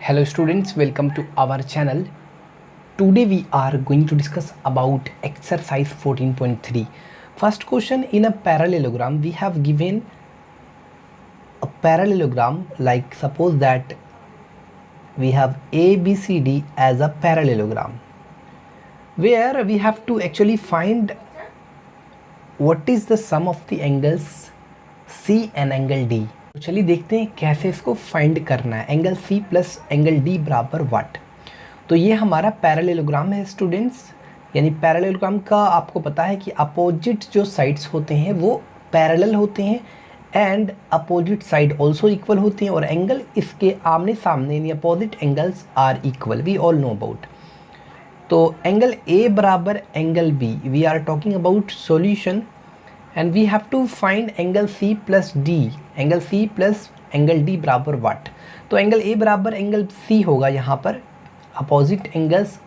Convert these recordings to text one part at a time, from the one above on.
Hello students, welcome to our channel. Today we are going to discuss about exercise 14.3. First question, in a parallelogram we have given a parallelogram, like suppose that we have ABCD as a parallelogram where we have to actually find what is the sum of the angles C and angle D. तो चलिए देखते हैं कैसे इसको find करना है। Angle C plus angle D बराबर what. तो ये हमारा पैरेललोग्राम है स्टूडेंट्स, यानी पैरेललोग्राम का आपको पता है कि अपोजिट जो साइड्स होते हैं वो पैरेलल होते हैं and opposite side also equal होती हैं, और एंगल इसके आमने सामने यानी opposite angles are equal, we all know about. तो एंगल A बराबर angle B, we are talking about solution and we have to find angle C plus D, angle C plus angle D बराबर what. तो angle A बराबर angle C होगा, यहाँ पर opposite angles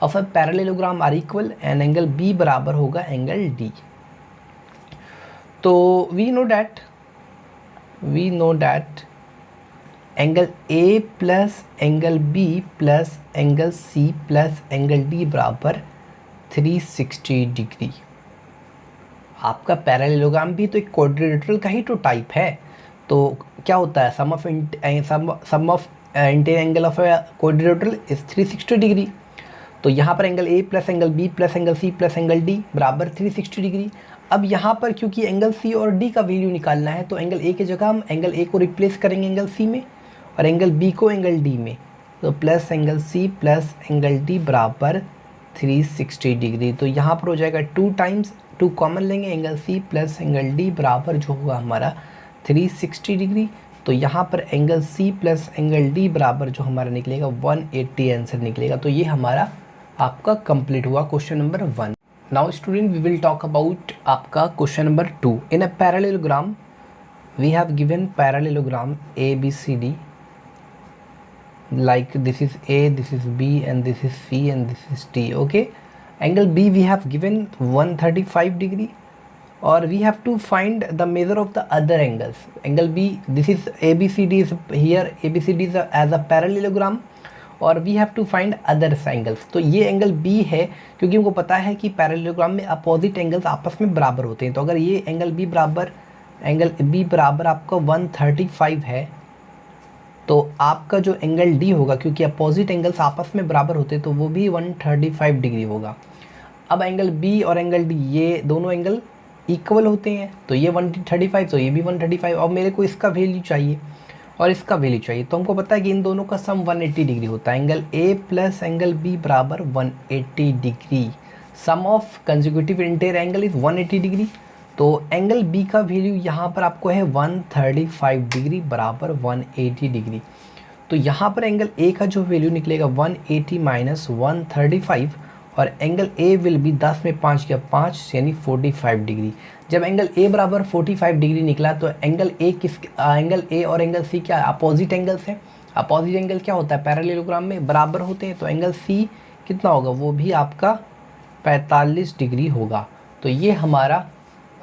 of a parallelogram are equal, and angle B बराबर होगा angle D। तो we know that angle A plus angle B plus angle C plus angle D बराबर 360 degree. आपका parallelogram भी तो एक क्वाड्रिलेटरल का ही तो टाइप है। तो क्या होता है, sum of interior angle of quadrilateral is 360 degree. तो यहाँ पर angle A plus angle B plus angle C plus angle D बराबर 360 डिग्री। अब यहाँ पर क्योंकि एंगल C और D का वैल्यू निकालना है, तो एंगल A की जगह हम एंगल A को रिप्लेस करेंगे एंगल C में, और एंगल B को एंगल D में। तो plus angle C plus angle D बराबर 360 डिग्री। तो यहाँ पर हो जाएगा 2 टाइम्स 2 कॉमन लेंगे, angle C plus angle D बराबर जो होगा हमारा 360 डिग्री। तो यहाँ पर angle C plus angle D बराबर जो हमारा निकलेगा 180 आंसर निकलेगा। तो ये हमारा आपका कंप्लीट हुआ question number 1। Now student we will talk about आपका question number 2। In a parallelogram we have given parallelogram ABCD, like this is A, this is B, and this is C, and this is D. Okay, angle B we have given 135 degree, or we have to find the measure of the other angles. Angle B, this is ABCD is here, ABCD is as a parallelogram, और we have to find other angles. तो ये angle B है, क्योंकि हमको पता है कि parallelogram में अपोजिट एंगल्स आपस में बराबर होते हैं। तो अगर ये एंगल B बराबर आपका 135 है, तो आपका जो एंगल D होगा, क्योंकि अपोजिट एंगल्स आपस में बराबर होते हैं, तो वो भी 135 डिग्री होगा। अब एंगल B और एंगल D ये दोनों एंगल इक्वल होते हैं, तो ये 135 तो ये भी 135। और मेरे को इसका वैल्यू चाहिए और इसका वैल्यू चाहिए, तो हमको पता है कि इन दोनों का सम 180 डिग्री होता है। Angle A plus angle B बराबर 180 degree. Sum of consecutive interior angle is 180 degree. तो एंगल B का वैल्यू यहाँ पर आपको है 135 डिग्री बराबर 180 डिग्री। तो यहाँ पर एंगल A का जो वैल्यू निकलेगा 180 माइनस 135, और एंगल A विल बी 10 में 5 या 5 यानी 45 डिग्री। जब एंगल A बराबर 45 डिग्री निकला, तो एंगल A और एंगल C क्या अपोजिट एंगल्स हैं। अपोजिट एंगल क्या होता है, पैरेललोग्राम में बराबर होते हैं। तो एंगल C कितना होगा, वो भी आपका 45 डिग्री होगा। तो ये हमारा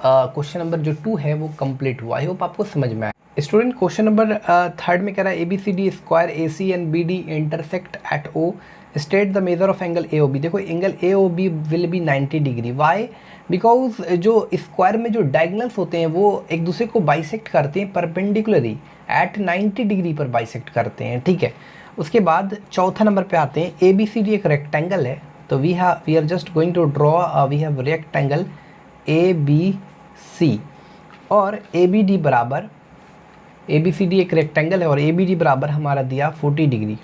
क्वेश्चन नंबर जो 2 है वो कंप्लीट हुआ। आई होप आपको समझ में आया। स्टूडेंट क्वेश्चन नंबर 3 में कह रहा है ABCD square AC and BD intersect at O, state the measure of angle AOB। देखो angle AOB will be 90 degree. Why, because जो स्क्वायर में जो डायगोनल्स होते हैं वो एक दूसरे को बाइसेक्ट करते हैं परपेंडिकुलरली एट 90 डिग्री पर बाइसेक्ट करते हैं, ठीक है। उसके बाद चौथा नंबर पे आते हैं। ABCD एक रेक्टेंगल है, तो we are just going to draw, we have rectangle ABC, और ABD बराबर, ABCD एक रेक्टेंगल है और ABD बराबर हमारा दिया 40 degree.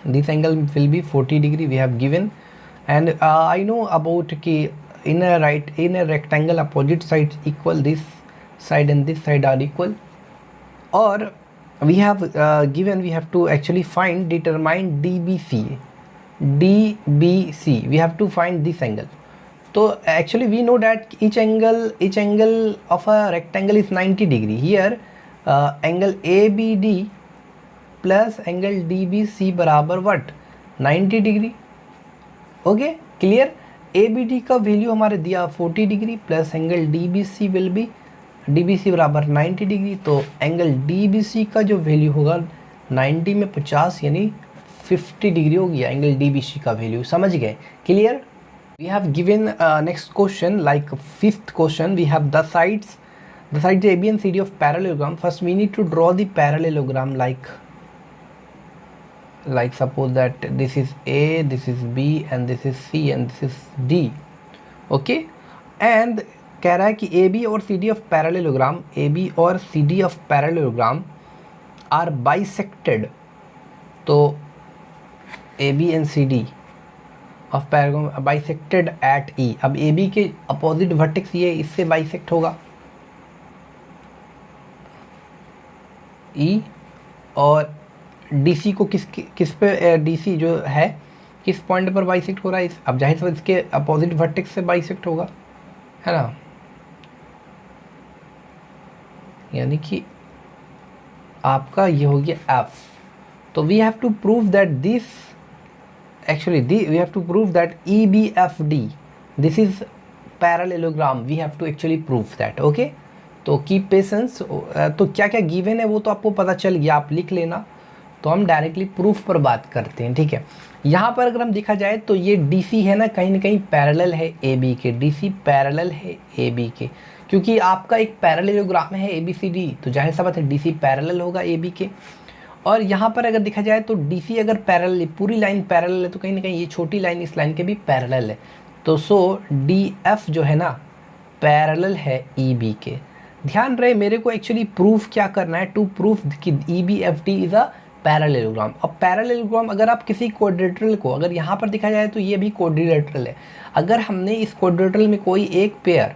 This angle will be 40 degree we have given. And I know about कि in a rectangle opposite side equal, this side and this side are equal, और we have given we have to actually find determine DBC, we have to find this angle. तो actually we know that each angle of a rectangle is 90 degree. Here angle ABD plus angle DBC बराबर what, 90 degree. Okay clear. ABD का value हमारे दिया 40 degree plus angle DBC बराबर 90 degree. तो angle DBC का जो value होगा 90 में 50 यानी 50 डिग्री हो गया एंगल DBC का वैल्यू, समझ गए? Clear? We have given next question like 5th question, we have the sides AB and CD of parallelogram. First we need to draw the parallelogram like suppose that this is A, this is B and this is C and this is D. Okay, and कह रहा है कि AB और CD of parallelogram, AB और CD of parallelogram are bisected. तो AB and CD of parallelogram bisected at E. अब AB के opposite vertex ये इससे बाइसेक्ट होगा E, और DC को किस पे DC जो है किस पॉइंट पर बाइसेक्ट हो रहा है? अब जाहिर सी इसके अपोजिट वर्टेक्स से बाइसेक्ट होगा, है ना? यानी कि आपका ये हो गया F. तो we have to prove that this actually we have to prove that EBFD this is parallelogram. We have to actually prove that. Okay, तो कीप पेशेंस. तो क्या क्या गिवन है वो तो आपको पता चल गया, आप लिख लेना. तो हम डायरेक्टली प्रूफ पर बात करते हैं, ठीक है? यहाँ पर अगर हम देखा जाए तो ये DC है ना कहीं पैरेलल है AB के. DC पैरेलल है AB के, क्योंकि आपका एक पैरेललोग्राम है ABCD, तो जाहिर सा बात है DC पैरेलल होगा AB के. और यहाँ पर अगर देखा जाए तो DC अगर पैरेलल है, पूरी लाइन पैरेलल है, तो कहीं ना कहीं ये छोटी लाइन इस लाइन के भी पैरेलल है. तो सो DF जो है ना पैरेलल है EB के. ध्यान रहे मेरे को एक्चुअली प्रूफ क्या करना है, टू प्रूफ कि EBFD इज़ अ पैरेललोग्राम. अब पैरेललोग्राम अगर आप किसी क्वाड्रिलेटरल को, अगर यहाँ पर देखा जाए तो ये भी क्वाड्रिलेटरल है. अगर हमने इस क्वाड्रिलेटरल में कोई एक पेयर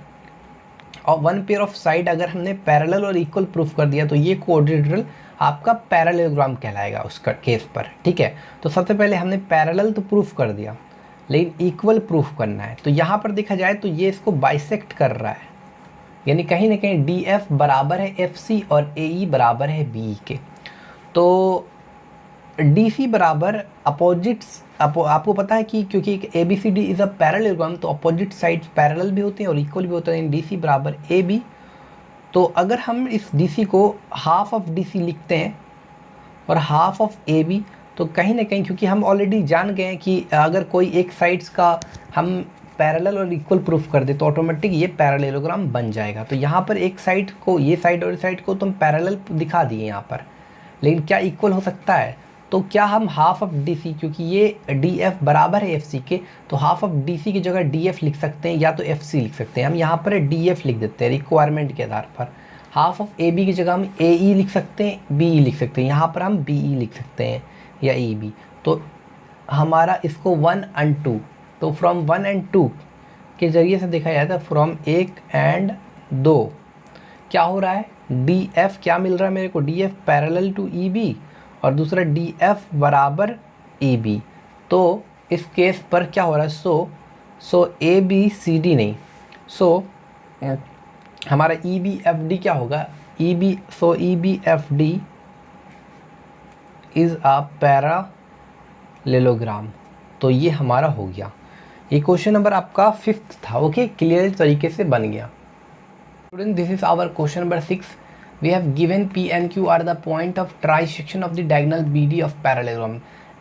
और वन पेयर ऑफ साइड अगर हमने पैरेलल और इक्वल प्रूफ कर दिया तो ये क्वाड्रिलेटरल आपका पैरेललोग्राम कहलाएगा उसका केस पर, ठीक है? तो सबसे पहले हमने पैरेलल तो प्रूफ कर दिया, लेकिन इक्वल प्रूफ करना है. तो यहाँ पर देखा जाए तो ये इसको बाइसेक्ट कर रहा है, यानी कहीं ना कहीं DF बराबर है FC और AE बराबर है BE के. तो DC बराबर अपोजिट्स, आपको पता है कि क्योंकि ABCD इज़ अ पैरेललोग्राम तो अपोजिट साइड्स पैरेलल भी होते हैं और इक्वल भी होते हैं. DC बराबर AB. तो अगर हम इस DC को हाफ ऑफ DC लिखते हैं और हाफ ऑफ AB, तो कहीं ना कहीं क्योंकि हम ऑलरेडी जान गए हैं कि अगर कोई एक साइड्स का हम पैरेलल और इक्वल प्रूफ कर दे तो ऑटोमेटिक ये पैरेललोग्राम बन जाएगा. तो यहाँ पर एक साइड को, ये साइड और साइड को तुम पैरेलल दिखा दिए यहाँ पर, लेकिन क्या इक्वल हो सकता है? तो क्या हम हाफ ऑफ DC, क्योंकि ये DF बराबर है FC के, तो हाफ ऑफ DC की जगह DF लिख सकते हैं या तो FC लिख सकते हैं. हम यहाँ पर DF लिख देते हैं रिक्वायरमेंट के आधार पर. हाफ ऑफ AB की जगह हम AE लिख सकते हैं, BE लिख सकते हैं. यहाँ पर हम BE लिख सकते हैं या EB. तो हमारा इसको 1 and 2, तो फ्रॉम 1 and 2 के ज़रिए से देखा जाता है. फ्रॉम 1 and 2 क्या हो रहा है? DF क्या मिल रहा है मेरे को? DF पैरेलल टू EB और दूसरा DF बराबर AB. तो इस केस पर क्या हो रहा है? सो ABCD नहीं, सो हमारा EBFD क्या होगा? EBFD is a parallelogram. तो ये हमारा हो गया. ये क्वेश्चन नंबर आपका 5th था. ओके, क्लियर तरीके से बन गया. Student, this is our question number 6. We have given P and Q are the point of trisection of the diagonal BD of parallelogram.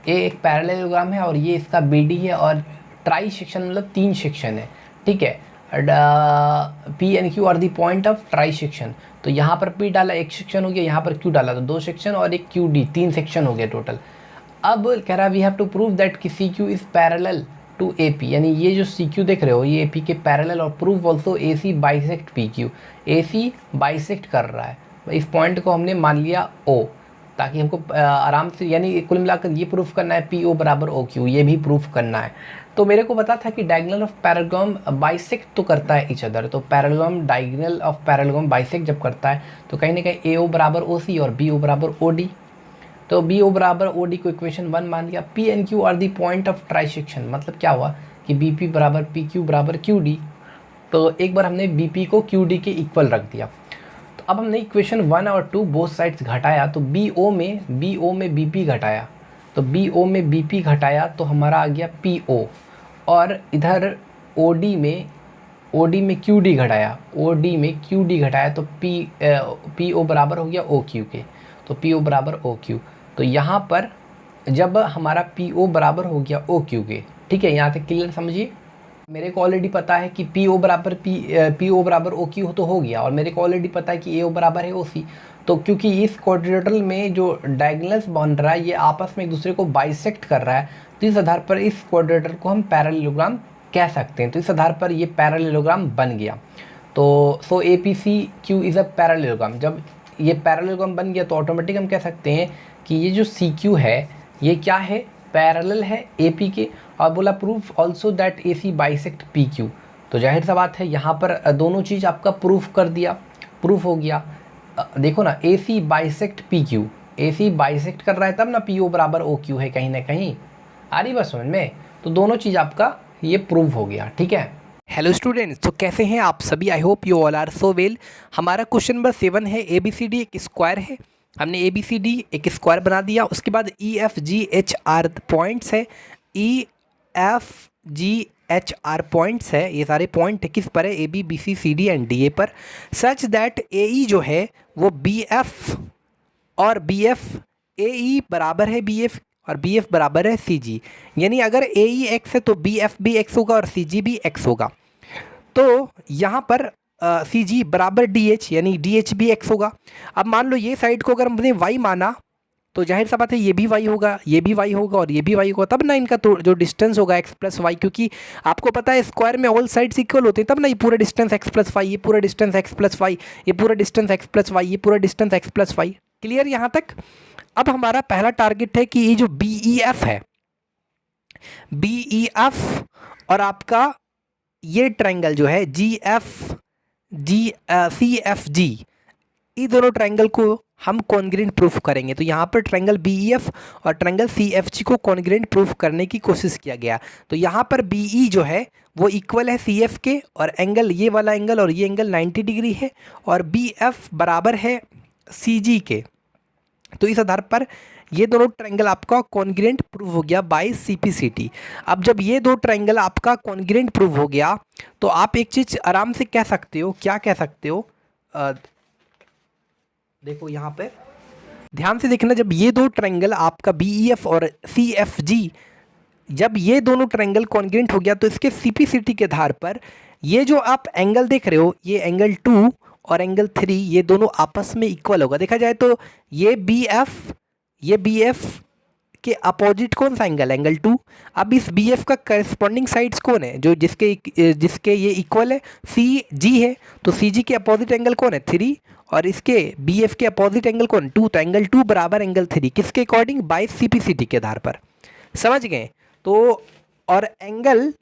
ये एक पैरेललोग्राम है और ये इसका BD है, और ट्राइसेक्शन मतलब 3 सेक्शन है, ठीक है? P and Q are the point of trisection. तो यहाँ पर P डाला 1 सेक्शन हो गया, यहाँ पर Q डाला तो 2 सेक्शन और एक QD 3 सेक्शन हो गया टोटल. अब कह रहा है we have to prove that कि CQ is parallel to AP, यानी ये जो CQ देख रहे हो ये AP के पैरेलल, और prove also AC bisect PQ. AC bisect कर रहा है. इस पॉइंट को हमने मान लिया O, ताकि हमको आराम से, यानी कुल मिलाकर ये प्रूफ करना है PO बराबर OQ, ये भी प्रूफ करना है. तो मेरे को पता था कि डायगोनल ऑफ पैरेललोग्राम बाइसेक्ट तो करता है इच अदर. तो parallelogram diagonal of parallelogram bisect जब करता है तो कहीं ना कहीं AO बराबर OC और BO बराबर OD. तो BO बराबर OD को इक्वेशन 1 मान लिया. P and Q are the point of trisection, मतलब क्या हुआ कि BP बराबर PQ बराबर QD. तो एक बार हमने BP को QD के इक्वल रख दिया. तो अब हमने इक्वेशन 1 और 2 बोथ साइड्स घटाया, तो BO में BP घटाया, तो BO में BP घटाया तो हमारा आ गया PO, और इधर OD में QD घटाया, OD में QD घटाया तो PO बराबर हो गया OQ के. तो PO बराबर OQ. तो यहाँ पर जब हमारा पी ओ बराबर हो गया ओ क्यू के, ठीक है, यहाँ तक क्लियर समझिए। मेरे को ऑलरेडी पता है कि पी ओ बराबर ओ क्यू तो हो गया, और मेरे को ऑलरेडी पता है कि ए ओ बराबर है ओ सी। तो क्योंकि इस क्वाड्रिलेटरल में जो डायगोनल्स बन रहा है ये आपस में एक दूसरे को बाइसेक्ट कर रहा है, तो इस आधार पर इस क्वाड्रिलेटरल को हम पैरेललोग्राम कह सकते हैं। तो इस आधार पर ये पैरेललोग्राम बन गया। तो so A P C Q is a parallelogram. जब ये पैरेललोग्राम बन गया तो ऑटोमेटिक हम कह सकते हैं कि ये जो सी क्यू है ये क्या है, पैरेलल है ए पी के। और बोला proof also that A C bisect P Q. तो जाहिर सा बात है यहाँ पर दोनों चीज़ आपका प्रूफ कर दिया, प्रूफ हो गया। देखो ना, ए सी बाइसेक्ट पी क्यू, ए सी बाइसेक्ट कर रहा है तब ना पी ओ बराबर ओ क्यू है कहीं ना कहीं, आ रही बस समझ में। तो दोनों चीज़ आपका ये प्रूव हो गया, ठीक है। हेलो स्टूडेंट्स, तो कैसे हैं आप सभी? I hope you all are so well. हमारा क्वेश्चन नंबर 7 है, ए बी सी डी एक स्क्वायर है। हमने ए बी सी डी एक स्क्वायर बना दिया। उसके बाद E F G H are points है, E F G H are points है। ये सारे पॉइंट किस पर है? A B B C C D and D A पर। सच दैट ए ई जो है वो बी एफ और बी एफ, ए ई बराबर है बी एफ और बी एफ बराबर है सी जी। यानी अगर ए ई एक्स है तो बी एफ भी एक्स होगा और सी जी भी एक्स होगा। तो यहाँ पर सी जी बराबर डी एच, यानी डी एच भी एक्स होगा। अब मान लो ये साइड को अगर हमने वाई माना तो जाहिर सा बात है ये भी वाई होगा, ये भी वाई होगा और ये भी वाई होगा। तब ना इनका तो जो डिस्टेंस होगा एक्स प्लस वाई, क्योंकि आपको पता है स्क्वायर में ऑल साइड्स इक्वल होते हैं, तब ना ये पूरा डिस्टेंस एक्स प्लस वाई, ये पूरा डिस्टेंस एक्स प्लस वाई, ये पूरा डिस्टेंस एक्स प्लस वाई, ये पूरा distance X plus Y. Clear यहाँ तक? अब हमारा पहला टारगेट है कि ये जो बी ई एफ है, बी ई एफ और आपका ये ट्रायंगल जो है जी F G C F G, ये दोनों ट्रायंगल को हम कॉन्ग्रेंट प्रूफ करेंगे। तो यहाँ पर ट्रायंगल बी ई एफ और ट्रायंगल सी एफ जी को कॉन्ग्रेंट प्रूफ करने की कोशिश किया गया। तो यहाँ पर बी ई जो है वो इक्वल है सी एफ के, और एंगल ये वाला एंगल और ये एंगल 90 डिग्री है, और बी एफ बराबर है सी जी के। तो इस आधार पर ये दोनों ट्रायंगल आपका कॉन्ग्रेंट प्रूव हो गया बाय सीपीसीटी। अब जब ये दो ट्रायंगल आपका कॉन्ग्रेंट प्रूव हो गया तो आप एक चीज़ आराम से कह सकते हो। क्या कह सकते हो? देखो यहाँ पे ध्यान से देखना, जब ये दो ट्रायंगल आपका बी ई एफ और सी एफ जी, जब ये दोनों ट्रायंगल कॉन्ग्रेंट हो गया तो इसके सीपीसीटी के आधार पर ये जो आप एंगल देख रहे हो, ये एंगल 2 और एंगल 3, ये दोनों आपस में इक्वल होगा। देखा जाए तो ये बी एफ के अपोजिट कौन सा एंगल? एंगल 2। अब इस बी एफ का करस्पॉन्डिंग साइड्स कौन है? जो जिसके ये इक्वल है, सी जी है। तो सी जी के अपोजिट एंगल कौन है? 3। और इसके बी एफ के अपोजिट एंगल कौन? 2। तो एंगल 2 बराबर एंगल 3 किसके अकॉर्डिंग? बाय सीपीसीटी के आधार पर। समझ गए? तो और एंगल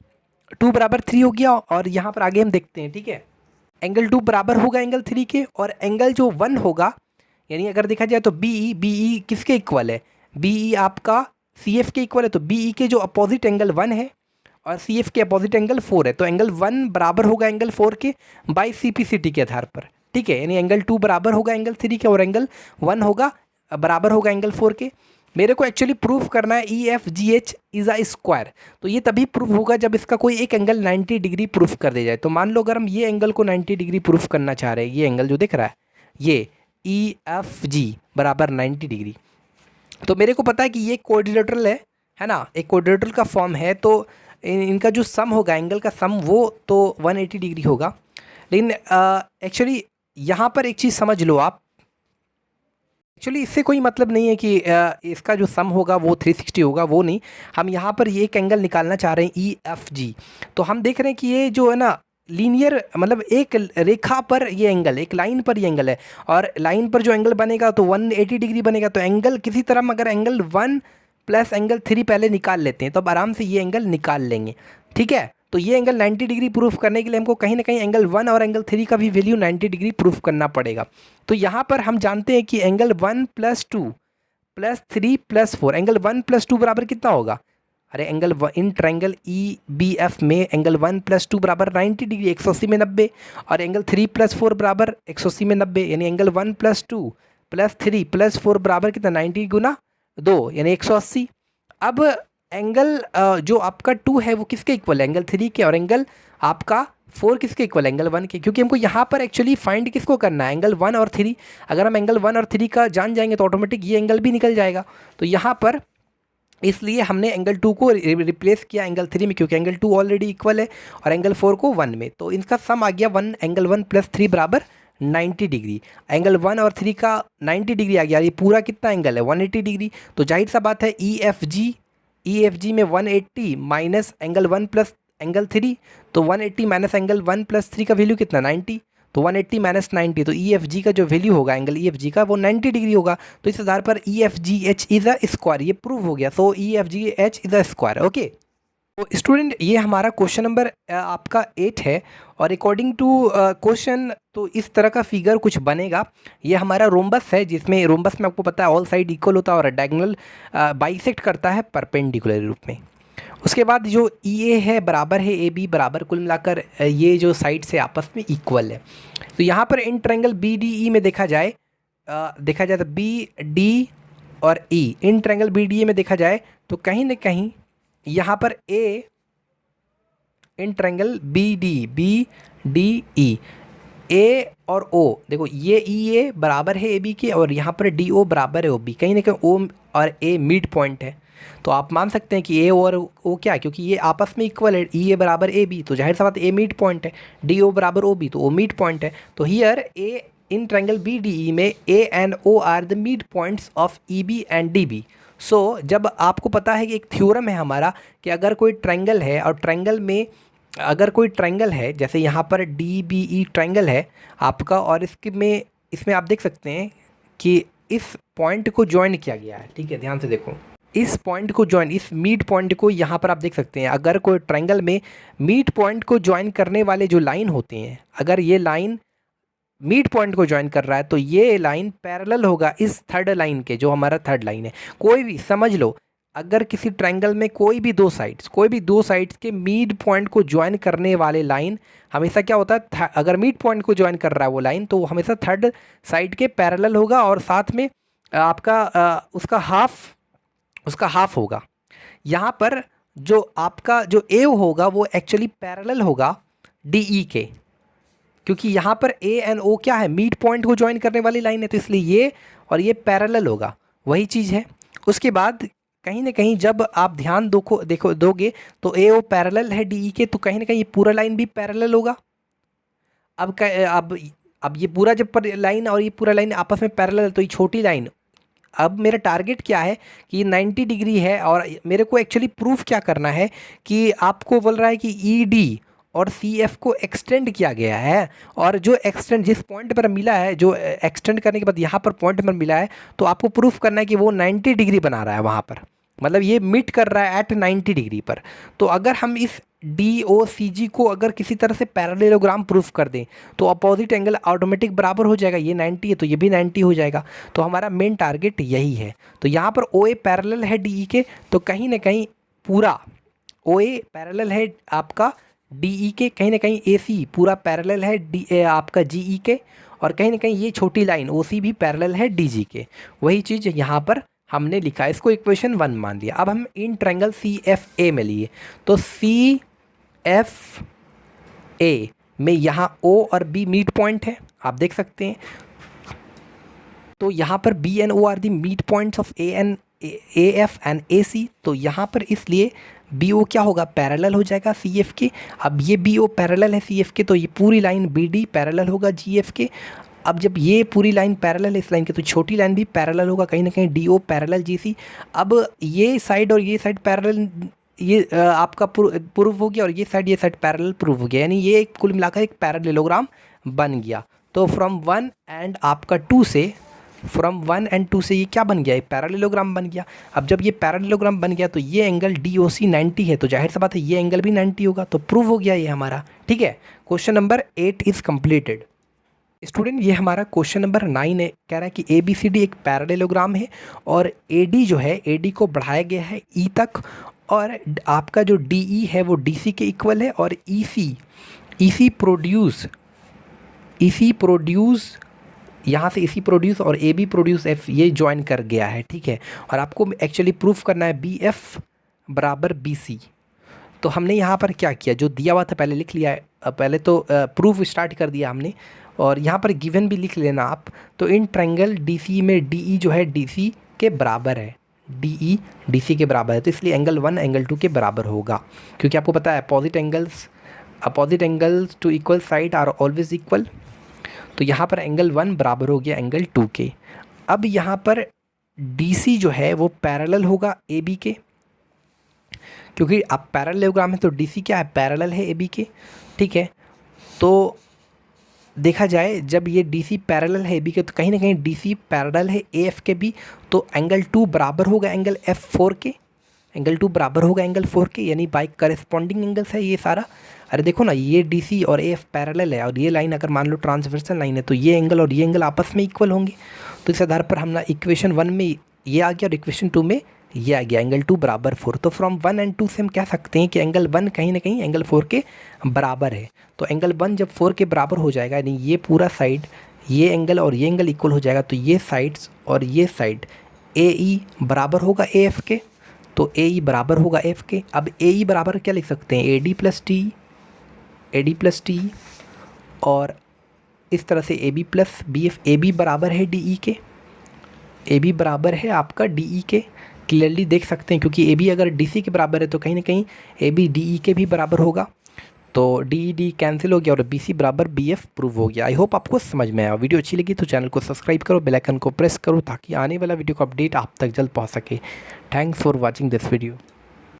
2 बराबर 3 हो गया, और यहाँ पर आगे हम देखते हैं, ठीक है। एंगल 2 बराबर होगा एंगल 3 के, और एंगल जो 1 होगा, यानी अगर देखा जाए तो बी किसके इक्वल है? बी आपका सी एफ के इक्वल है। तो बी के जो अपोजिट एंगल 1 है और सी एफ के अपोजिट एंगल 4 है, तो एंगल 1 बराबर होगा एंगल 4 के बाय सीपीसीटी के आधार पर, ठीक है। यानी एंगल 2 बराबर होगा एंगल 3 के और एंगल 1 होगा बराबर होगा एंगल 4 के। मेरे को एक्चुअली प्रूफ करना है E F G H is a square. तो ये तभी प्रूफ होगा जब इसका कोई एक एंगल 90 डिग्री प्रूफ कर दिया जाए। तो मान लो अगर हम ये एंगल को 90 डिग्री प्रूफ करना चाह रहे हैं, ये एंगल जो दिख रहा है ये ई एफ जी बराबर 90 डिग्री, तो मेरे को पता है कि ये क्वाड्रिलेटरल है ना, एक क्वाड्रिलेटरल का फॉर्म है। तो इनका जो सम होगा, एंगल का सम, वो तो 180 डिग्री होगा। लेकिन एक्चुअली यहाँ पर एक चीज़ समझ लो आप, एक्चुअली इससे कोई मतलब नहीं है कि इसका जो सम होगा वो 360 होगा, वो नहीं। हम यहाँ पर ये एक एंगल निकालना चाह रहे हैं ई एफ जी। तो हम देख रहे हैं कि ये जो है ना लीनियर, मतलब एक रेखा पर ये एंगल, एक लाइन पर ये एंगल है, और लाइन पर जो एंगल बनेगा तो 180 डिग्री बनेगा। तो एंगल किसी तरह हम अगर एंगल 1 प्लस एंगल 3 पहले निकाल लेते हैं तो अब आराम से ये एंगल निकाल लेंगे, ठीक है। तो ये एंगल 90 डिग्री प्रूफ करने के लिए हमको कहीं ना कहीं एंगल 1 और एंगल 3 का भी वैल्यू 90 डिग्री प्रूफ करना पड़ेगा। तो यहाँ पर हम जानते हैं कि एंगल 1 + 2 + 3 + 4, एंगल 1 + 2 बराबर कितना होगा? अरे angle in triangle E B F में एंगल 1 + 2 बराबर 90 डिग्री, 180 में 90, और एंगल 3 + 4 बराबर 180 में 90, यानी एंगल 1 + 2 + 3 + 4 बराबर कितना? 90 × 2 यानी 180। अब एंगल जो आपका 2 है वो किसके इक्वल है? एंगल 3 के, और एंगल आपका 4 किसके इक्वल, एंगल 1 के, क्योंकि हमको यहाँ पर एक्चुअली फाइंड किसको करना है, एंगल 1 और 3। अगर हम एंगल 1 और 3 का जान जाएंगे तो ऑटोमेटिक ये एंगल भी निकल जाएगा। तो यहाँ पर इसलिए हमने एंगल 2 को रिप्लेस किया एंगल 3 में, क्योंकि एंगल 2 ऑलरेडी इक्वल है और एंगल 4 को 1 में। तो इनका सम आ गया 1, एंगल 1 प्लस 3 बराबर 90 डिग्री। एंगल 1 और 3 का 90 डिग्री आ गया, ये पूरा कितना एंगल है 180 डिग्री। तो जाहिर सा बात है ई एफ जी में 180 माइनस एंगल 1 प्लस एंगल 3, तो 180 माइनस एंगल 1 प्लस 3 का वैल्यू कितना 90। तो 180 माइनस 90, तो ई एफ जी का जो वैल्यू होगा एंगल ई एफ जी का वो 90 डिग्री होगा। तो इस आधार पर E F G H is a square, ये प्रूव हो गया। So E F G H is a square. Okay, तो स्टूडेंट ये हमारा क्वेश्चन नंबर आपका 8 है। और अकॉर्डिंग टू क्वेश्चन तो इस तरह का फिगर कुछ बनेगा। ये हमारा रोम्बस है, जिसमें रोम्बस में आपको पता है ऑल साइड इक्वल होता है और डायगोनल बाइसेक्ट करता है परपेंडिकुलर रूप में। उसके बाद जो ई ए है बराबर है ए बी, बराबर कुल मिलाकर ये जो साइड से आपस में इक्वल है। तो यहाँ पर in triangle B D E में देखा जाए तो बी डी और E, in triangle B D A में देखा जाए तो कहीं ना कहीं यहाँ पर A in triangle B D E, A और ओ, देखो ये ई ए बराबर है ए बी के और यहाँ पर डी ओ बराबर है ओ बी, कहीं ना कहीं ओ और ए मिड पॉइंट है। तो आप मान सकते हैं कि ए और ओ क्या है, क्योंकि ये आपस में इक्वल है, ई ए बराबर ए बी, तो जाहिर सा बात ए मिड पॉइंट है, डी ओ बराबर ओ बी, तो ओ मिड पॉइंट है। तो here A in triangle B D E में A and O are the mid points of E B and D B. So जब आपको पता है कि एक थ्योरम है हमारा कि अगर कोई ट्रायंगल है और ट्रायंगल में अगर कोई ट्रायंगल है, जैसे यहाँ पर डी बी ई ट्रायंगल है आपका, और इसमें आप देख सकते हैं कि इस पॉइंट को ज्वाइन किया गया है। ठीक है, ध्यान से देखो, इस पॉइंट को ज्वाइन, इस मिड पॉइंट को यहाँ पर आप देख सकते हैं। अगर कोई ट्रायंगल में मिड पॉइंट को ज्वाइन करने वाले जो लाइन होते हैं, अगर ये लाइन मिड पॉइंट को ज्वाइन कर रहा है तो ये लाइन पैरेलल होगा इस थर्ड लाइन के, जो हमारा थर्ड लाइन है। कोई भी समझ लो, अगर किसी ट्रायंगल में कोई भी दो साइड्स के मिड पॉइंट को ज्वाइन करने वाले लाइन हमेशा क्या होता है, अगर मिड पॉइंट को ज्वाइन कर रहा है वो लाइन, तो हमेशा थर्ड साइड के पैरेलल होगा और साथ में आपका उसका हाफ होगा। यहाँ पर जो आपका जो ए होगा वो एक्चुअली पैरेलल होगा डी ई के, क्योंकि यहाँ पर ए एंड ओ क्या है, मिड पॉइंट को ज्वाइन करने वाली लाइन है, तो इसलिए ये और ये पैरेलल होगा, वही चीज़ है। उसके बाद कहीं ना कहीं जब आप ध्यान दोगे तो ए ओ पैरेलल है डी ई के, तो कहीं ना कहीं ये पूरा लाइन भी पैरेलल होगा। अब ये पूरा जब लाइन और ये पूरा लाइन आपस में पैरेलल है तो ये छोटी लाइन, अब मेरा टारगेट क्या है कि 90 डिग्री है और मेरे को एक्चुअली प्रूफ क्या करना है कि आपको बोल रहा है कि ई डी और सी एफ को एक्सटेंड किया गया है, और जो एक्सटेंड जिस पॉइंट पर मिला है, जो एक्सटेंड करने के बाद यहाँ पर पॉइंट पर मिला है, तो आपको प्रूफ करना है कि वो 90 डिग्री बना रहा है वहाँ पर, मतलब ये मिट कर रहा है एट 90 डिग्री पर। तो अगर हम इस डी ओ सी जी को अगर किसी तरह से पैरेललोग्राम प्रूफ कर दें तो अपोजिट एंगल ऑटोमेटिक बराबर हो जाएगा, ये 90 है तो ये भी 90 हो जाएगा। तो हमारा मेन टारगेट यही है। तो यहाँ पर ओ ए पैरेलल है डी ई के, तो कहीं ना कहीं पूरा ओ ए पैरेलल है आपका डी ई के, कहीं ना कहीं ए सी पूरा पैरेलल है आपका जी ई के, और कहीं ना कहीं ये छोटी लाइन ओ सी भी पैरेलल है डी जी के। वही चीज़ यहाँ पर हमने लिखा, इसको इक्वेशन 1 मान लिया। अब हम in triangle C F A में लिए, तो सी एफ ए में यहाँ ओ और बी मिड पॉइंट है, आप देख सकते हैं। तो यहाँ पर B and O are the mid points of A F and A C. तो यहाँ पर इसलिए बी ओ क्या होगा, पैरेलल हो जाएगा सी एफ के। अब ये बी ओ पैरेलल है सी एफ के, तो ये पूरी लाइन बी डी पैरेलल होगा जी एफ के। अब जब ये पूरी लाइन पैरेलल है इस लाइन के, तो छोटी लाइन भी पैरेलल होगा, कहीं ना कहीं डी ओ पैरेलल जी सी। अब ये साइड और ये साइड पैरेलल, ये आपका प्रूव हो गया, और ये साइड पैरेलल प्रूव हो गया, यानी ये कुल मिलाकर एक पैरेललोग्राम बन गया। तो फ्रॉम 1 एंड आपका 2 से, फ्रॉम 1 एंड 2 से ये क्या बन गया, एक पैरेललोग्राम बन गया। अब जब ये पैरेललोग्राम बन गया तो ये एंगल डी ओ सी 90 है, तो जाहिर सा बात है ये एंगल भी 90 होगा, तो प्रूव हो गया ये हमारा। ठीक है, question number 8 is completed. Student ये हमारा क्वेश्चन नंबर 9 है, कह रहा है कि ए बी सी डी एक पैरेललोग्राम है और ए डी जो है, ए डी को बढ़ाया गया है ई तक, और आपका जो डी ई है वो डी सी के इक्वल है, और ई सी प्रोड्यूस यहाँ से इसी प्रोड्यूस और ए बी प्रोड्यूस एफ ये ज्वाइन कर गया है। ठीक है, और आपको एक्चुअली प्रूफ करना है बी एफ बराबर बी सी। तो हमने यहाँ पर क्या किया, जो दिया हुआ था पहले लिख लिया है, पहले तो प्रूफ स्टार्ट कर दिया हमने, और यहाँ पर गिवन भी लिख लेना आप। तो इन ट्रायंगल डी सी में डी ई जो है डी सी के बराबर है, डी ई डी सी के बराबर है, तो इसलिए एंगल 1 एंगल 2 के बराबर होगा, क्योंकि आपको पता है opposite angles to equal side are always equal. तो यहाँ पर एंगल 1 बराबर हो गया एंगल 2 के। अब यहाँ पर डी सी जो है वो पैरेलल होगा ए बी के, क्योंकि आप पैरेललोग्राम है तो डी सी क्या है, पैरेलल है ए बी के, ठीक है। तो देखा जाए जब ये डी सी पैरेलल है ए बी के, तो कहीं ना कहीं डी सी पैरेलल है ए एफ के भी, तो एंगल 2 बराबर होगा एंगल एफ 4 के, एंगल 2 बराबर होगा एंगल 4 के, यानी बाई करस्पॉन्डिंग एंगल्स है ये सारा। अरे देखो ना, ये डी सी और ए एफ पैरेलल है, और ये लाइन अगर मान लो ट्रांसवर्सल लाइन है, तो ये एंगल और ये एंगल आपस में इक्वल होंगे। तो इस आधार पर हमने इक्वेशन 1 में ये आ गया और इक्वेशन 2 में ये आ गया, एंगल 2 बराबर 4। तो फ्रॉम 1 एंड 2 से हम कह सकते हैं कि एंगल 1 कहीं ना कहीं एंगल 4 के बराबर है। तो एंगल 1 जब 4 के बराबर हो जाएगा, यानी ये पूरा साइड, ये एंगल और ये एंगल इक्वल हो जाएगा, तो ये साइड्स और ये साइड ए ई बराबर होगा ए एफ के, तो ए ई बराबर होगा एफ के। अब ए ई बराबर क्या लिख सकते हैं, ए डी प्लस टी, और इस तरह से A B plus B F, A B बराबर है डी ई के, ए बी बराबर है आपका डी ई के, क्लियरली देख सकते हैं, क्योंकि ए बी अगर डी सी के बराबर है तो कहीं ना कहीं ए बी डी ई के भी बराबर होगा। तो डी ई डी कैंसिल हो गया और बी सी बराबर बी एफ प्रूव हो गया। आई होप आपको समझ में आया। वीडियो अच्छी लगी तो चैनल को सब्सक्राइब करो, बेल आइकन को प्रेस करो, ताकि आने वाला वीडियो का अपडेट आप तक जल्द पहुंच सके। Thanks for watching this video.